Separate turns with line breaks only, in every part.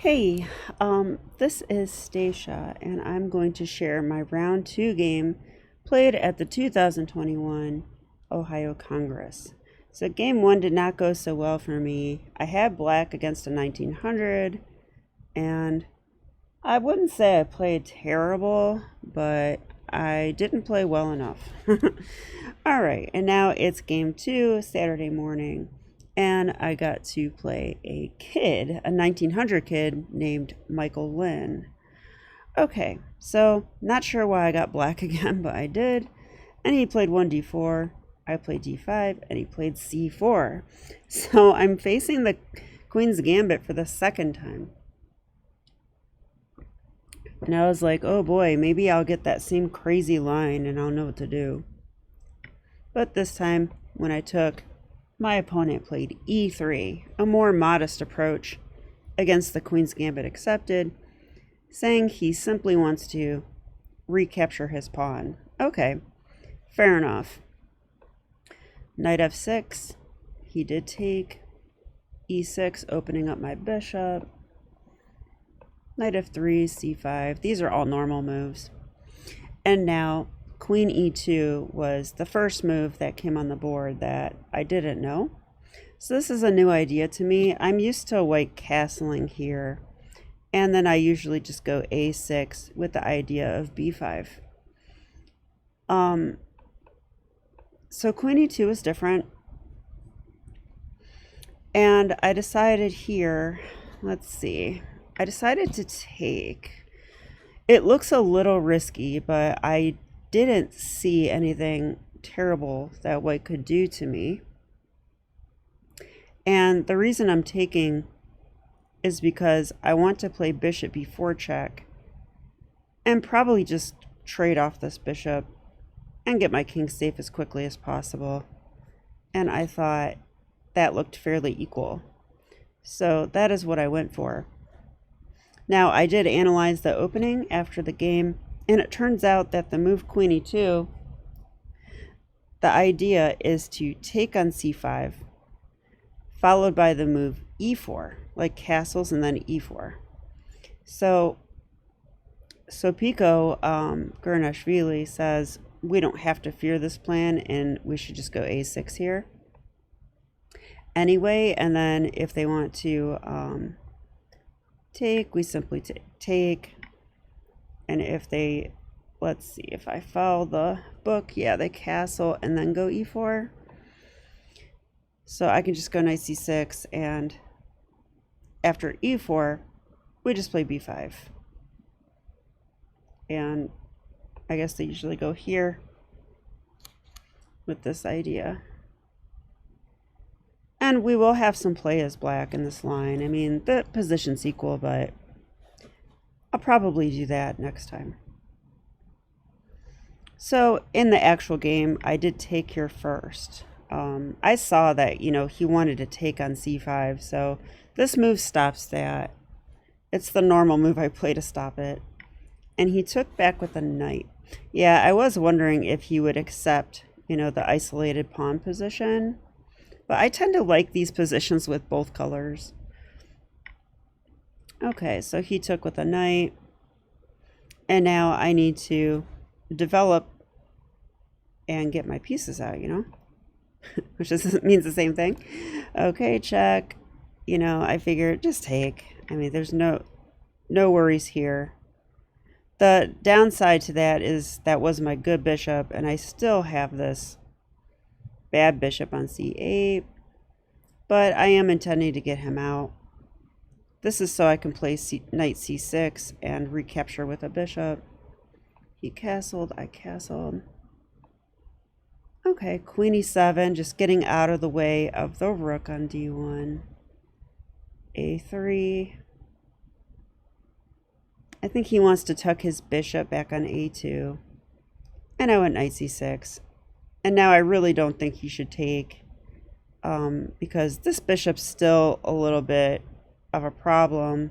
Hey, this is Stacia, and I'm going to share my round two game played at the 2021 Ohio Congress. So, game one did not go so well for me. I had black against a 1900, and I wouldn't say I played terrible, but I didn't play well enough. All right, and now it's game two, Saturday morning, and I got to play a kid, a 1900 kid named Michael Lynn. Okay, so not sure why I got black again, but I did. And he played 1d4, I played d5, and he played c4. So I'm facing the Queen's Gambit for the second time. And I was like, oh boy, maybe I'll get that same crazy line and I'll know what to do. But this time, when I took, my opponent played e3, a more modest approach against the Queen's Gambit accepted, saying he simply wants to recapture his pawn. Okay, fair enough. Knight f6, he did take. e6, opening up my bishop. Knight f3, c5. These are all normal moves. And now Queen e2 was the first move that came on the board that I didn't know. So this is a new idea to me. I'm used to white castling here, and then I usually just go a6 with the idea of b5. So Queen e2 is different. And I decided here, let's see, I decided to take. It looks a little risky, but I didn't see anything terrible that white could do to me. And the reason I'm taking is because I want to play bishop b4 check and probably just trade off this bishop and get my king safe as quickly as possible. And I thought that looked fairly equal. So that is what I went for. Now, I did analyze the opening after the game, and it turns out that the move Queen e2, the idea is to take on c5, followed by the move e4, like castles and then e4. So Pico Gurnashvili says we don't have to fear this plan, and we should just go a6 here anyway, and then if they want to take, we simply take. And if they, let's see, if I follow the book, yeah, they castle and then go e4. So I can just go knight c6, and after e4, we just play b5. And I guess they usually go here with this idea. And we will have some play as black in this line. I mean, the position's equal, but I'll probably do that next time. So in the actual game, I did take here first. I saw that, he wanted to take on c5, so this move stops that. It's the normal move I play to stop it. And he took back with a knight. Yeah, I was wondering if he would accept, the isolated pawn position. But I tend to like these positions with both colors. Okay, so he took with a knight. And now I need to develop and get my pieces out, which means the same thing. Okay, check. I figured just take. I mean, there's no worries here. The downside to that is that was my good bishop, and I still have this bad bishop on c8, but I am intending to get him out. This is so I can play knight c6 and recapture with a bishop. He castled, I castled. Okay, queen e7, just getting out of the way of the rook on d1. a3. I think he wants to tuck his bishop back on a2. And I went knight c6. And now I really don't think he should take, because this bishop's still a little bit of a problem,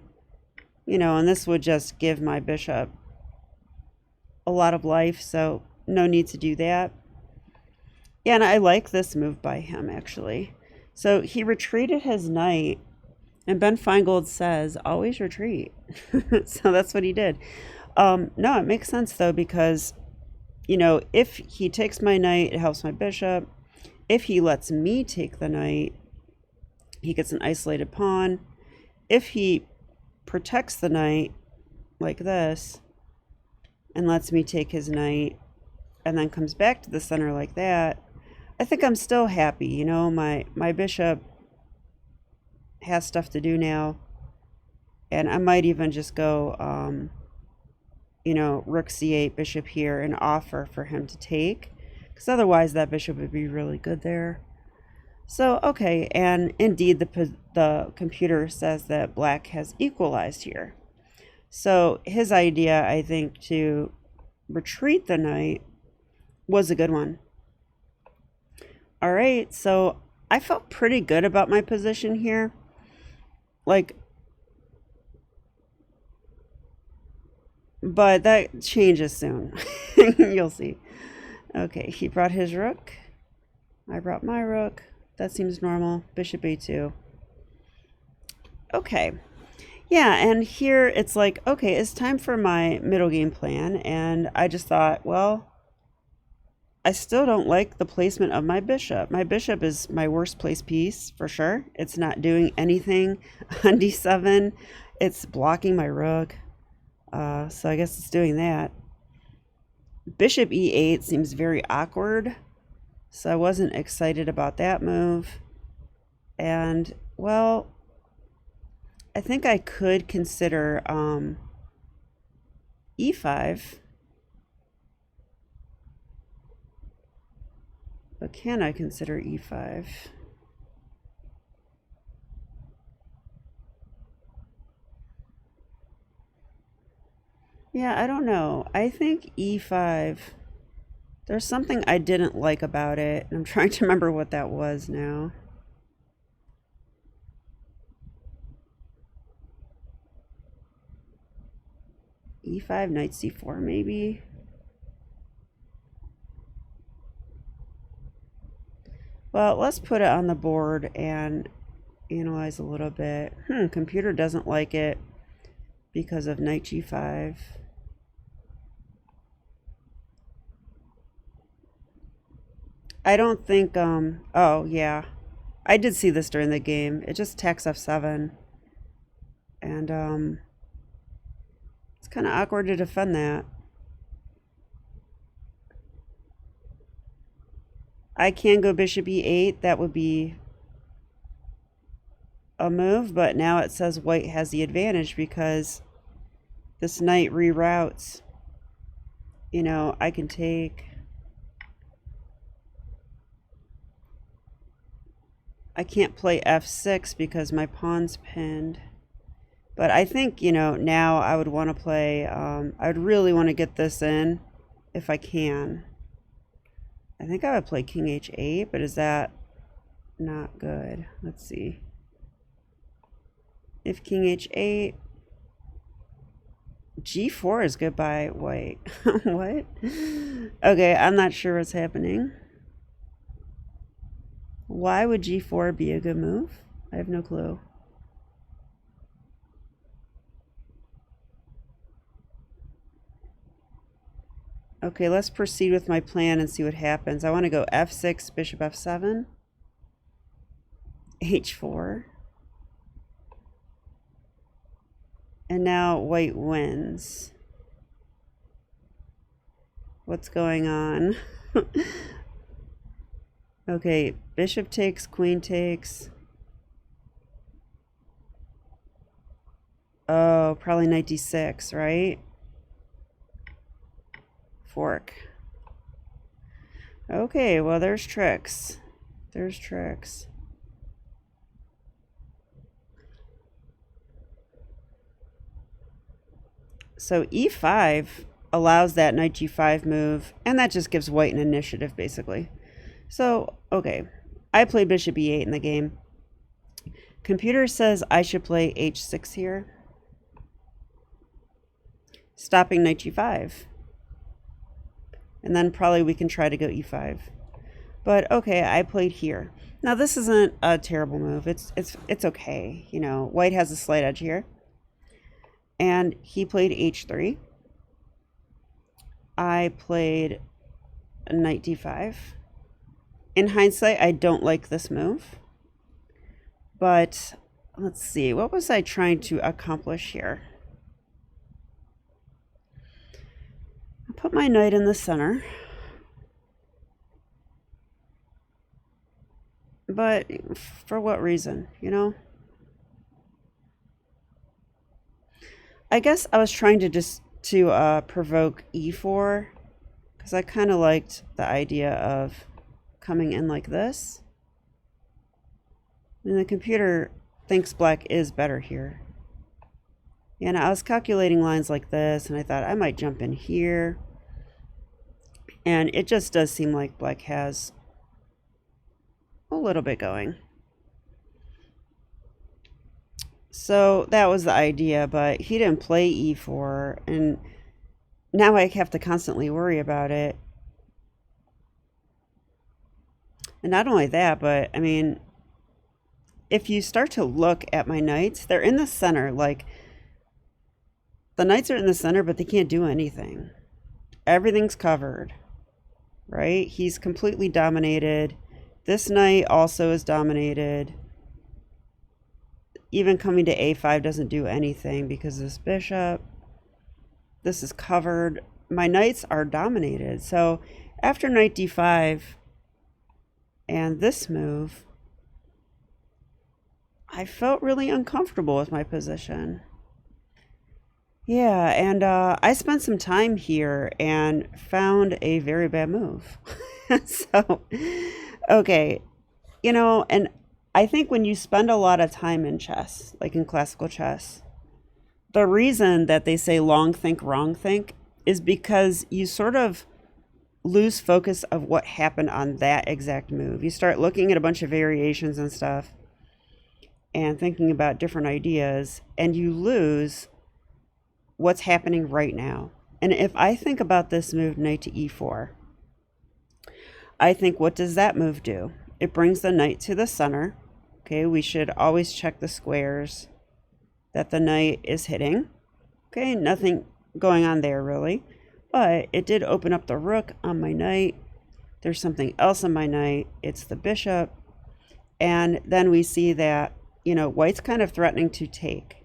and this would just give my bishop a lot of life, so no need to do that. Yeah, and I like this move by him, actually. So he retreated his knight, And Ben Feingold says, always retreat. So that's what he did. No, it makes sense though, because, you know, if he takes my knight, it helps my bishop. If he lets me take the knight, he gets an isolated pawn. If he protects the knight like this and lets me take his knight and then comes back to the center like that, I think I'm still happy. You know, my bishop has stuff to do now, and I might even just go, you know, rook c8, bishop here, and offer for him to take, because otherwise that bishop would be really good there. So, okay, and indeed the computer says that black has equalized here. So his idea, I think, to retreat the knight was a good one. All right, so I felt pretty good about my position here. Like, but that changes soon. You'll see. Okay, he brought his rook. I brought my rook. That seems normal. Bishop a2. Okay. Yeah, and here it's like, okay, it's time for my middle game plan. And I just thought, well, I still don't like the placement of my bishop. My bishop is my worst placed piece, for sure. It's not doing anything on d7. It's blocking my rook. So I guess it's doing that. Bishop e8 seems very awkward. So I wasn't excited about that move. And, well, I think I could consider e5. But can I consider e5? Yeah, I don't know. I think e5, there's something I didn't like about it. I'm trying to remember what that was now. e5, knight c4 maybe? Well, let's put it on the board and analyze a little bit. Computer doesn't like it because of knight g5. I don't think, oh yeah, I did see this during the game. It just attacks f7. And, it's kind of awkward to defend that. I can go bishop e8. That would be a move, but now it says white has the advantage because this knight reroutes. You know, I can take... I can't play f6 because my pawn's pinned. But I think, you know, now I would want to play... I would really want to get this in if I can. I think I would play king h8, but is that not good? Let's see. If king h8, g4 is good by white. What? Okay, I'm not sure what's happening. Why would g4 be a good move? I have no clue. Okay, let's proceed with my plan and see what happens. I want to go f6, bishop f7, h4. And now white wins. What's going on? Okay, bishop takes, queen takes. Oh, probably knight d6, right? Fork. Okay, well, there's tricks. There's tricks. So e5 allows that knight g5 move, and that just gives white an initiative, basically. So, okay, I played bishop e8 in the game. Computer says I should play h6 here, stopping knight g5. And then probably we can try to go e5. But okay, I played here. Now this isn't a terrible move. It's okay. You know, white has a slight edge here. And he played h3. I played knight d5. In hindsight, I don't like this move. But let's see, what was I trying to accomplish here? I put my knight in the center. But for what reason, you know? I guess I was trying to provoke e4 because I kind of liked the idea of coming in like this. And the computer thinks black is better here. And I was calculating lines like this, and I thought I might jump in here. And it just does seem like black has a little bit going. So that was the idea, but he didn't play e4, and now I have to constantly worry about it. And not only that, but I mean, if you start to look at my knights, they're in the center. Like, the knights are in the center, but they can't do anything. Everything's covered, right? He's completely dominated. This knight also is dominated. Even coming to a5 doesn't do anything because of this bishop. This is covered. My knights are dominated. So after knight d5 and this move, I felt really uncomfortable with my position. Yeah, and I spent some time here and found a very bad move. So, okay, you know, and I think when you spend a lot of time in chess, like in classical chess, the reason that they say long think, wrong think is because you sort of lose focus of what happened on that exact move. You start looking at a bunch of variations and stuff and thinking about different ideas, and you lose what's happening right now. And if I think about this move, knight to e4, I think, what does that move do? It brings the knight to the center. Okay, we should always check the squares that the knight is hitting. Okay, nothing going on there really. But it did open up the rook on my knight. There's something else on my knight. It's the bishop. And then we see that, you know, white's kind of threatening to take.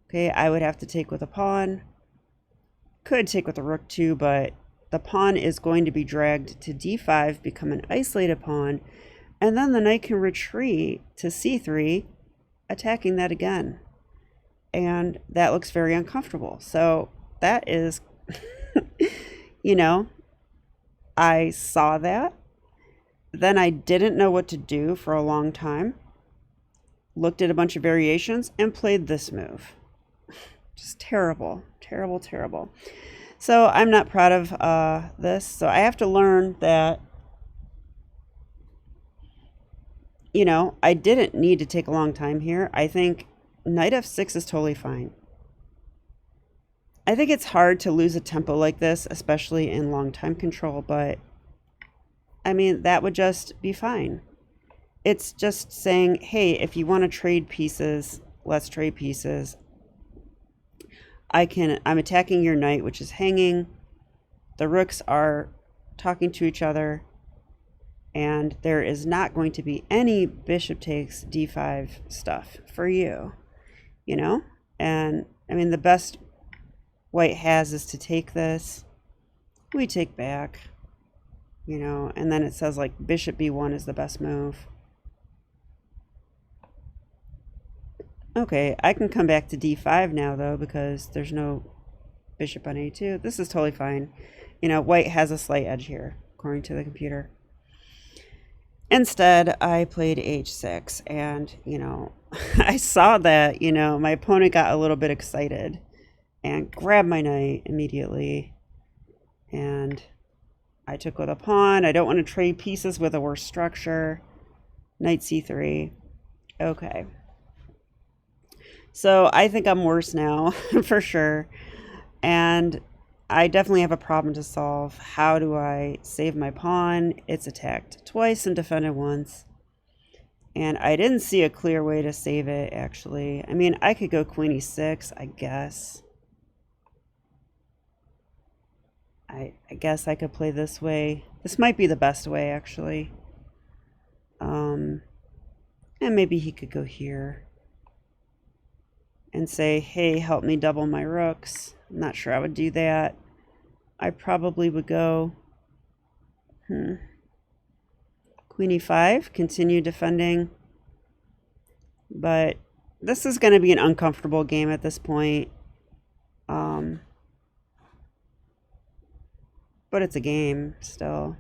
Okay, I would have to take with a pawn. Could take with a rook too, but the pawn is going to be dragged to d5, become an isolated pawn. And then the knight can retreat to c3, attacking that again. And that looks very uncomfortable. So that is, you know, I saw that. Then I didn't know what to do for a long time. Looked at a bunch of variations and played this move. Just terrible, terrible, terrible. So I'm not proud of this. So I have to learn that, you know, I didn't need to take a long time here. I think knight f6 is totally fine. I think it's hard to lose a tempo like this, especially in long time control, but I mean, that would just be fine. It's just saying, hey, if you want to trade pieces, let's trade pieces. I'm attacking your knight, which is hanging. The rooks are talking to each other. And there is not going to be any bishop takes d5 stuff for you, you know? And I mean, the best white has is to take this. We take back, you know, and then it says like bishop b1 is the best move. Okay, I can come back to d5 now though, because there's no bishop on a2. This is totally fine. You know, white has a slight edge here, according to the computer. Instead, I played h6, and, you know, I saw that, you know, my opponent got a little bit excited and grabbed my knight immediately, and I took with a pawn. I don't want to trade pieces with a worse structure. Knight c3. Okay. So I think I'm worse now, for sure. And I definitely have a problem to solve. How do I save my pawn? It's attacked twice and defended once. And I didn't see a clear way to save it, actually. I mean, I could go queen e6, I guess. I guess I could play this way. This might be the best way, actually. And maybe he could go here and say, hey, help me double my rooks. I'm not sure I would do that. I probably would go queen e5, continue defending. But this is going to be an uncomfortable game at this point. But it's a game still.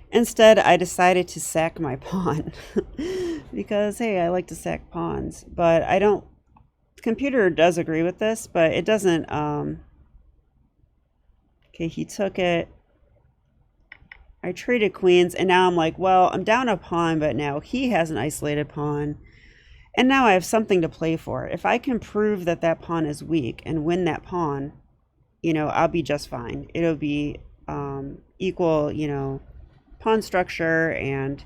Instead, I decided to sack my pawn because, hey, I like to sack pawns. But I don't, the computer does agree with this, but it doesn't, okay, he took it. I traded queens, and now I'm like, well, I'm down a pawn, but now he has an isolated pawn. And now I have something to play for. If I can prove that that pawn is weak and win that pawn, you know, I'll be just fine. It'll be equal, you know, pawn structure and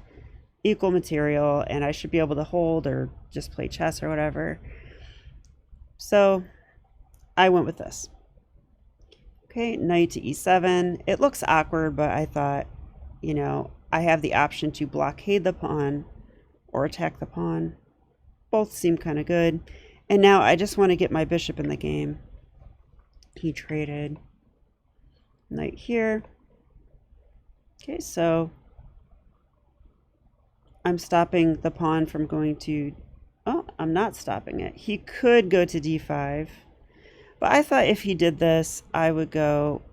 equal material, and I should be able to hold or just play chess or whatever. So I went with this. Okay, knight to e7. It looks awkward, but I thought, you know, I have the option to blockade the pawn or attack the pawn. Both seem kind of good. And now I just want to get my bishop in the game. He traded knight here. Okay, so I'm stopping the pawn from going to, oh, I'm not stopping it. He could go to d5, but I thought if he did this, I would go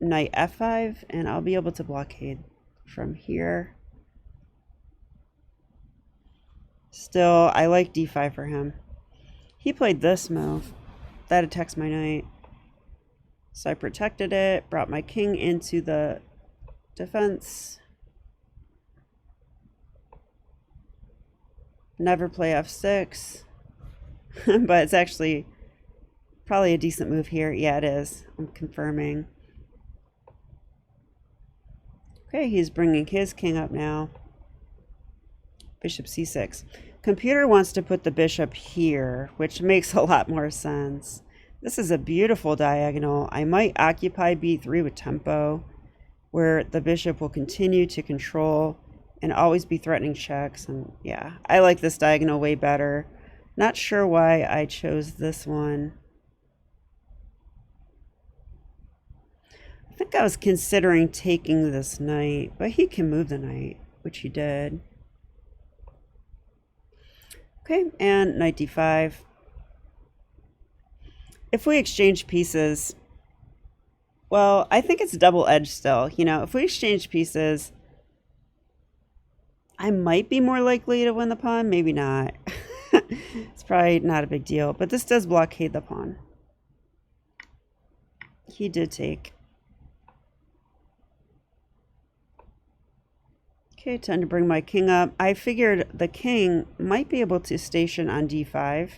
knight f5, and I'll be able to blockade from here. Still, I like d5 for him. He played this move. That attacks my knight. So I protected it, brought my king into the defense. Never play f6. But it's actually probably a decent move here. Yeah, it is. I'm confirming. Okay, he's bringing his king up now. Bishop c6. Computer wants to put the bishop here, which makes a lot more sense. This is a beautiful diagonal. I might occupy b3 with tempo, where the bishop will continue to control and always be threatening checks. And yeah, I like this diagonal way better. Not sure why I chose this one. I think I was considering taking this knight, but he can move the knight, which he did. Okay, and knight d5. If we exchange pieces, well, I think it's double-edged still. You know, if we exchange pieces, I might be more likely to win the pawn, maybe not. It's probably not a big deal, but this does blockade the pawn. He did take. Okay, time to bring my king up. I figured the king might be able to station on d5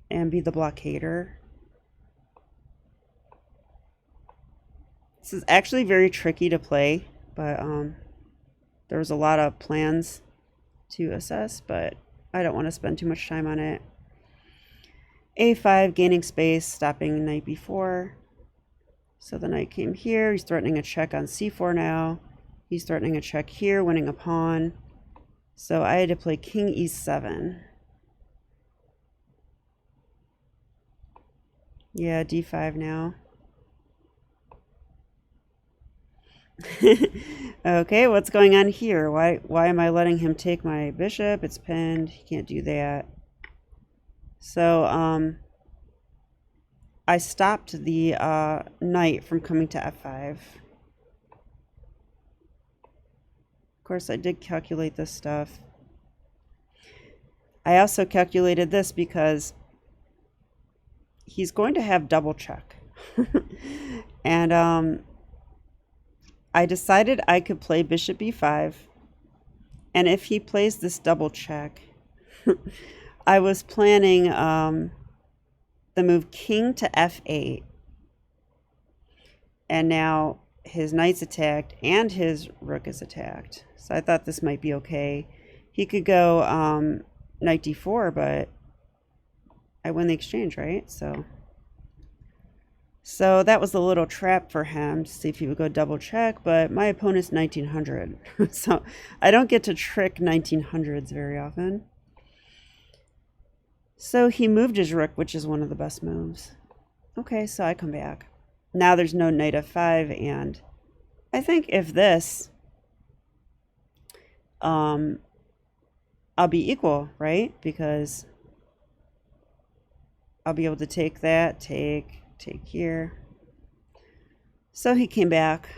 and be the blockader. This is actually very tricky to play, but there was a lot of plans to assess, but I don't want to spend too much time on it. a5, gaining space, stopping knight b4. So the knight came here. He's threatening a check on c4 now. He's threatening a check here, winning a pawn. So I had to play king e7. Yeah, d5 now. Okay, what's going on here? Why am I letting him take my bishop? It's pinned. He can't do that. So I stopped the knight from coming to f5. Of course, I did calculate this stuff. I also calculated this because he's going to have double check. And I decided I could play bishop b5. And if he plays this double check, I was planning the move king to f8. And now his knight's attacked and his rook is attacked. So I thought this might be okay. He could go knight d4, but I win the exchange, right? So that was a little trap for him to see if he would go double check, but my opponent's 1900. So I don't get to trick 1900s very often. So he moved his rook, which is one of the best moves. Okay, so I come back. Now there's no knight f5, and I think if this, I'll be equal, right? Because I'll be able to take that, take here. So he came back.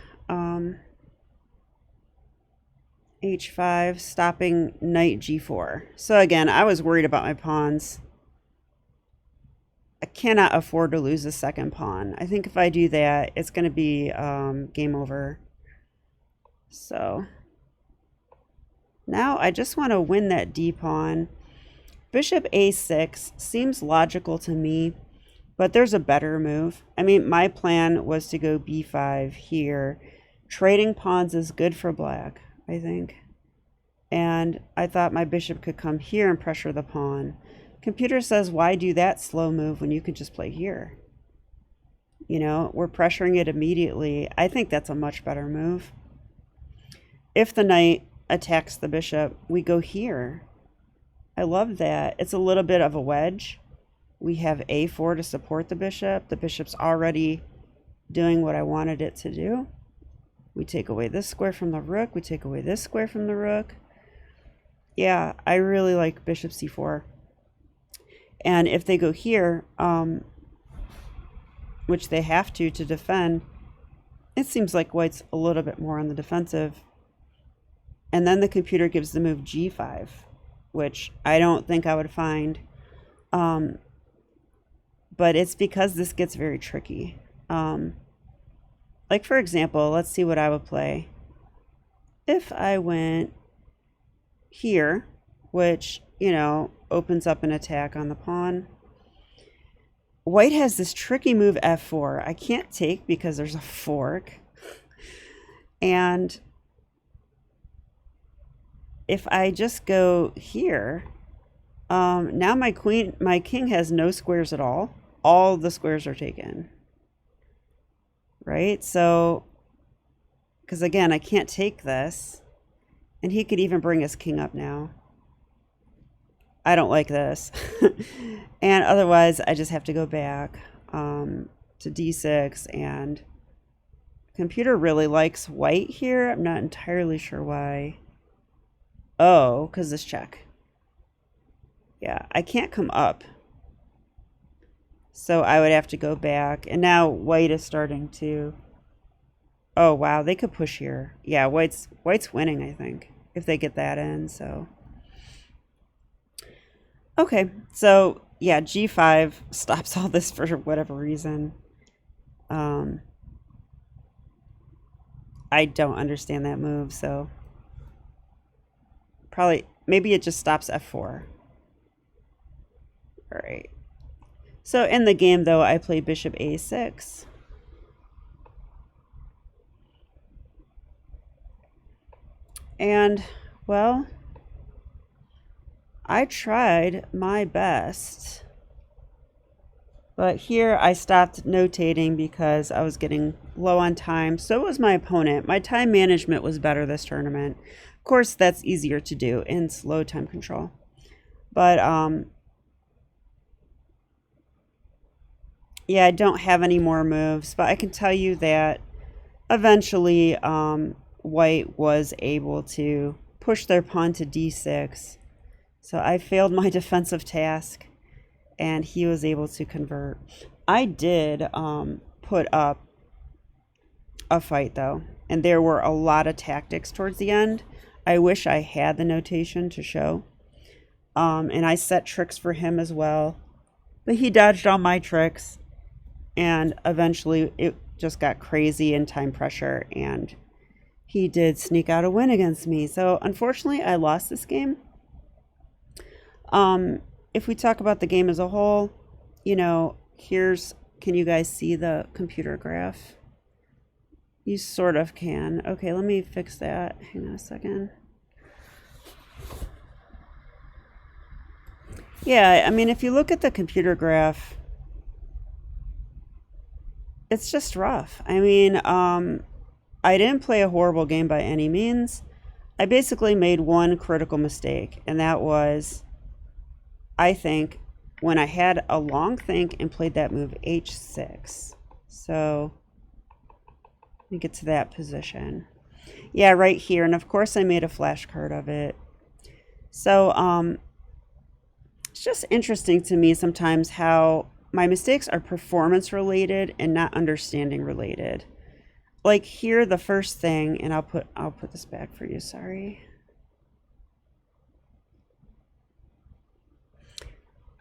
H5, stopping knight g4. So again, I was worried about my pawns. I cannot afford to lose a second pawn. I think if I do that, it's going to be game over. So now I just want to win that d pawn. Bishop a6 seems logical to me, but there's a better move. I mean, my plan was to go b5 here. Trading pawns is good for black, I think. And I thought my bishop could come here and pressure the pawn. Computer says, why do that slow move when you could just play here? You know, we're pressuring it immediately. I think that's a much better move. If the knight attacks the bishop, we go here. I love that. It's a little bit of a wedge. We have a4 to support the bishop. The bishop's already doing what I wanted it to do. We take away this square from the rook. We take away this square from the rook. Yeah, I really like bishop c4. And if they go here, which they have to defend, it seems like white's a little bit more on the defensive. And then the computer gives the move g5, which I don't think I would find. But it's because this gets very tricky. Like, for example, let's see what I would play. If I went here, which, you know, opens up an attack on the pawn. White has this tricky move f4. I can't take because there's a fork. And if I just go here, now my king has no squares at all. All the squares are taken. Right? So, because again, I can't take this. And he could even bring his king up now. I don't like this. And otherwise, I just have to go back to d6. And computer really likes white here. I'm not entirely sure why. Oh, because this check. Yeah, I can't come up. So I would have to go back. And now white is starting to... Oh, wow, they could push here. Yeah, white's winning, I think, if they get that in, so... Okay, so yeah, g5 stops all this for whatever reason. I don't understand that move, so probably, maybe it just stops f4. All right. So in the game, though, I play bishop a6. And, well... I tried my best, but here I stopped notating because I was getting low on time. So was my opponent. My time management was better this tournament. Of course, that's easier to do in slow time control. But, yeah, I don't have any more moves, but I can tell you that eventually white was able to push their pawn to d6. So I failed my defensive task, and he was able to convert. I did put up a fight, though, and there were a lot of tactics towards the end. I wish I had the notation to show. And I set tricks for him as well. But he dodged all my tricks, and eventually it just got crazy in time pressure, and he did sneak out a win against me. So unfortunately, I lost this game. If we talk about the game as a whole, you know, can you guys see the computer graph? You sort of can. Okay, let me fix that. Hang on a second. Yeah, I mean, if you look at the computer graph, it's just rough. I mean, I didn't play a horrible game by any means. I basically made one critical mistake, and that was, I think, when I had a long think and played that move h6. So let me get to that position. Yeah, right here. And of course I made a flashcard of it. So it's just interesting to me sometimes how my mistakes are performance related and not understanding related. Like here, the first thing, and I'll put this back for you, sorry.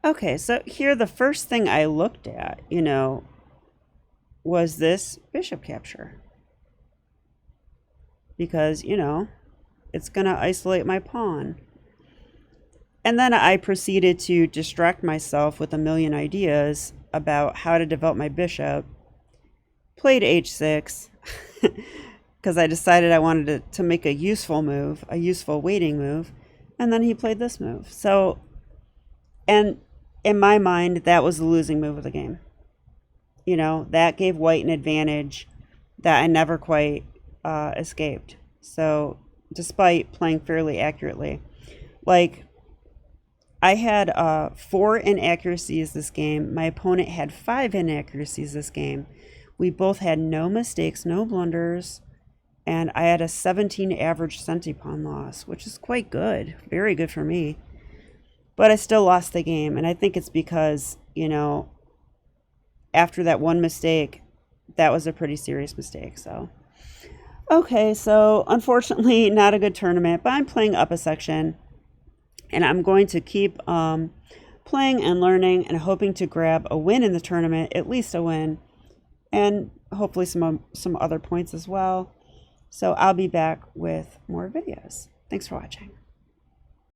Okay, so here the first thing I looked at, you know, was this bishop capture. Because, you know, it's going to isolate my pawn. And then I proceeded to distract myself with a million ideas about how to develop my bishop. Played h6 because I decided I wanted to make a useful move, a useful waiting move. And then he played this move. So, and in my mind, that was the losing move of the game. You know, that gave white an advantage that I never quite escaped. So, despite playing fairly accurately, like I had 4 inaccuracies this game. My opponent had 5 inaccuracies this game. We both had no mistakes, no blunders, and I had a 17 average centipawn loss, which is quite good, very good for me. But I still lost the game, and I think it's because, you know, after that one mistake, that was a pretty serious mistake. So, okay, so unfortunately, not a good tournament, but I'm playing up a section, and I'm going to keep playing and learning and hoping to grab a win in the tournament, at least a win, and hopefully some other points as well. So I'll be back with more videos. Thanks for watching.